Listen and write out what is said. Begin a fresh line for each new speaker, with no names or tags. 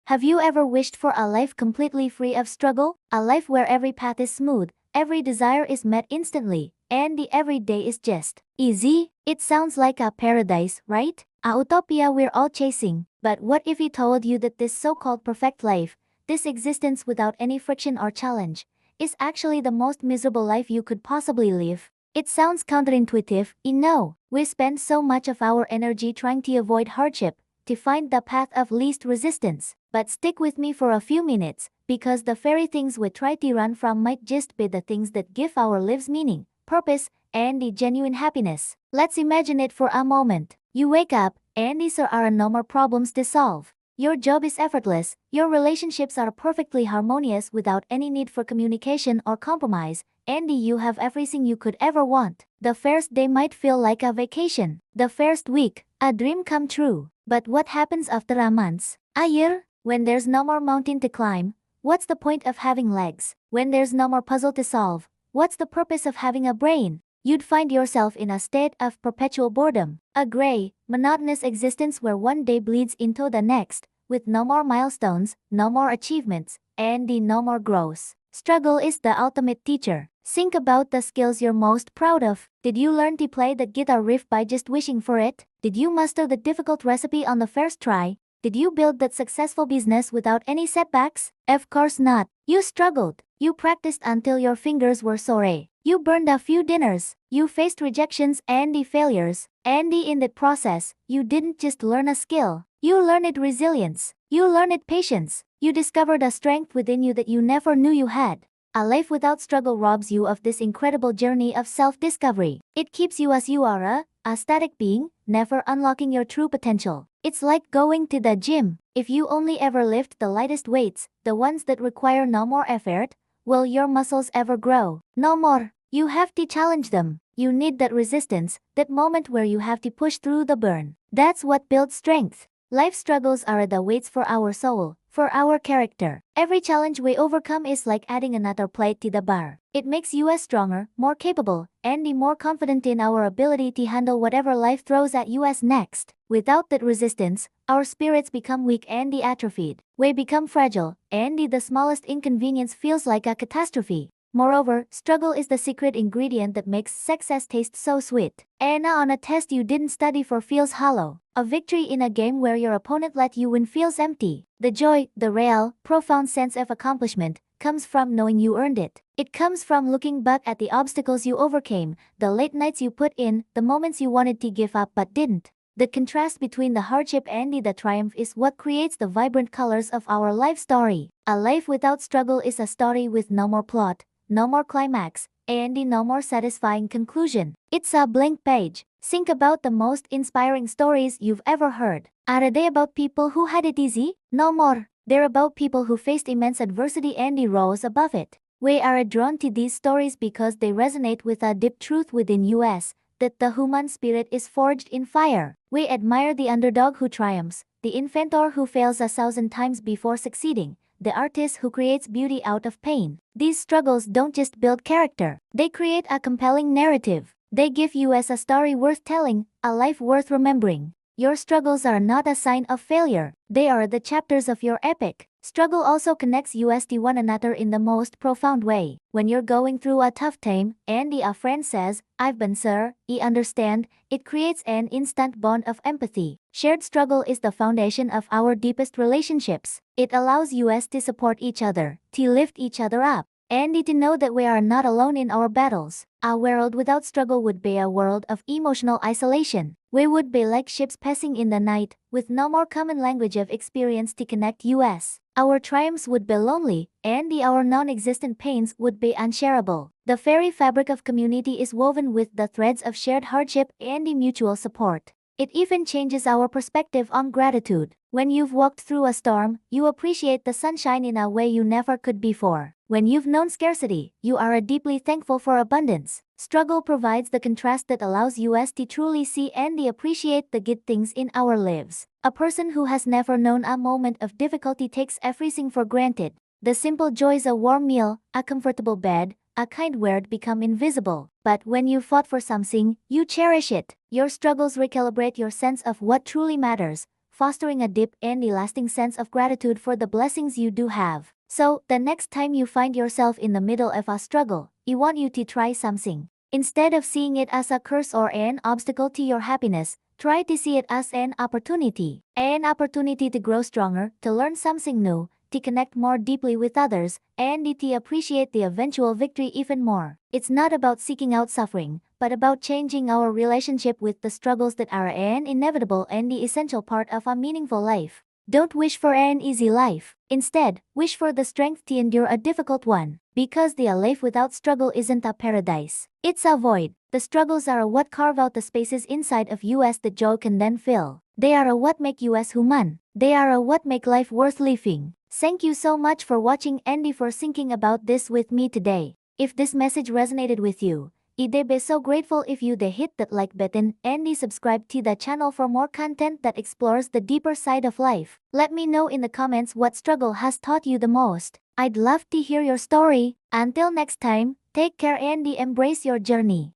Have you ever wished for a life completely free of struggle? A life where every path is smooth, every desire is met instantly, and the everyday is just easy? It sounds like a paradise, right? A utopia we're all chasing. But what if we told you that this so-called perfect life, this existence without any friction or challenge, is actually the most miserable life you could possibly live? It sounds counterintuitive, I know. We spend so much of our energy trying to avoid hardship, to find the path of least resistance. But stick with me for a few minutes, because the very things we try to run from might just be the things that give our lives meaning, purpose, and the genuine happiness. Let's imagine it for a moment. You wake up, and these are no more problems to solve. Your job is effortless, your relationships are perfectly harmonious without any need for communication or compromise, and you have everything you could ever want. The first day might feel like a vacation. The first week, a dream come true. But what happens after a month? A year? When there's no more mountain to climb, what's the point of having legs? When there's no more puzzle to solve, what's the purpose of having a brain? You'd find yourself in a state of perpetual boredom, a gray, monotonous existence where one day bleeds into the next, with no more milestones, no more achievements, and no more growth. Struggle is the ultimate teacher. Think about the skills you're most proud of. Did you learn to play the guitar riff by just wishing for it? Did you master the difficult recipe on the first try? Did you build that successful business without any setbacks? Of course not. You struggled. You practiced until your fingers were sore. You burned a few dinners. You faced rejections and failures. And in that process, you didn't just learn a skill. You learned resilience. You learned patience. You discovered a strength within you that you never knew you had. A life without struggle robs you of this incredible journey of self-discovery. It keeps you as you are, a static being, never unlocking your true potential. It's like going to the gym. If you only ever lift the lightest weights, the ones that require no more effort, will your muscles ever grow? No more. You have to challenge them. You need that resistance, that moment where you have to push through the burn. That's what builds strength. Life struggles are the weights for our soul, for our character. Every challenge we overcome is like adding another plate to the bar. It makes us stronger, more capable, and more confident in our ability to handle whatever life throws at us next. Without that resistance, our spirits become weak and atrophied. We become fragile, and the smallest inconvenience feels like a catastrophe. Moreover, struggle is the secret ingredient that makes success taste so sweet. And on a test you didn't study for feels hollow. A victory in a game where your opponent let you win feels empty. The joy, the real, profound sense of accomplishment, comes from knowing you earned it. It comes from looking back at the obstacles you overcame, the late nights you put in, the moments you wanted to give up but didn't. The contrast between the hardship and the triumph is what creates the vibrant colors of our life story. A life without struggle is a story with no more plot, no more climax, and no more satisfying conclusion. It's a blank page. Think about the most inspiring stories you've ever heard. Are they about people who had it easy? No more. They're about people who faced immense adversity and rose above it. We are drawn to these stories because they resonate with a deep truth within us, that the human spirit is forged in fire. We admire the underdog who triumphs, the inventor who fails 1,000 times before succeeding, the artist who creates beauty out of pain. These struggles don't just build character, they create a compelling narrative. They give us a story worth telling, a life worth remembering. Your struggles are not a sign of failure, they are the chapters of your epic. Struggle also connects us to one another in the most profound way. When you're going through a tough time, and a friend says, "I've been sir, I understand," it creates an instant bond of empathy. Shared struggle is the foundation of our deepest relationships. It allows us to support each other, to lift each other up, and to know that we are not alone in our battles. A world without struggle would be a world of emotional isolation. We would be like ships passing in the night, with no more common language of experience to connect us. Our triumphs would be lonely, and our non-existent pains would be unshareable. The very fabric of community is woven with the threads of shared hardship and mutual support. It even changes our perspective on gratitude. When you've walked through a storm, you appreciate the sunshine in a way you never could before. When you've known scarcity, you are deeply thankful for abundance. Struggle provides the contrast that allows us to truly see and appreciate the good things in our lives. A person who has never known a moment of difficulty takes everything for granted. The simple joys, a warm meal, a comfortable bed, a kind word, become invisible. But when you fought for something, you cherish it. Your struggles recalibrate your sense of what truly matters, fostering a deep and lasting sense of gratitude for the blessings you do have. So, the next time you find yourself in the middle of a struggle, I want you to try something. Instead of seeing it as a curse or an obstacle to your happiness, try to see it as an opportunity. An opportunity to grow stronger, to learn something new, to connect more deeply with others, and to appreciate the eventual victory even more. It's not about seeking out suffering, but about changing our relationship with the struggles that are an inevitable and the essential part of a meaningful life. Don't wish for an easy life. Instead, wish for the strength to endure a difficult one. Because the life without struggle isn't a paradise. It's a void. The struggles are what carve out the spaces inside of us that joy can then fill. They are what make us human. They are what make life worth living. Thank you so much for watching and for thinking about this with me today. If this message resonated with you, I'd be so grateful if you'd hit that like button and subscribe to the channel for more content that explores the deeper side of life. Let me know in the comments what struggle has taught you the most. I'd love to hear your story. Until next time, take care and embrace your journey.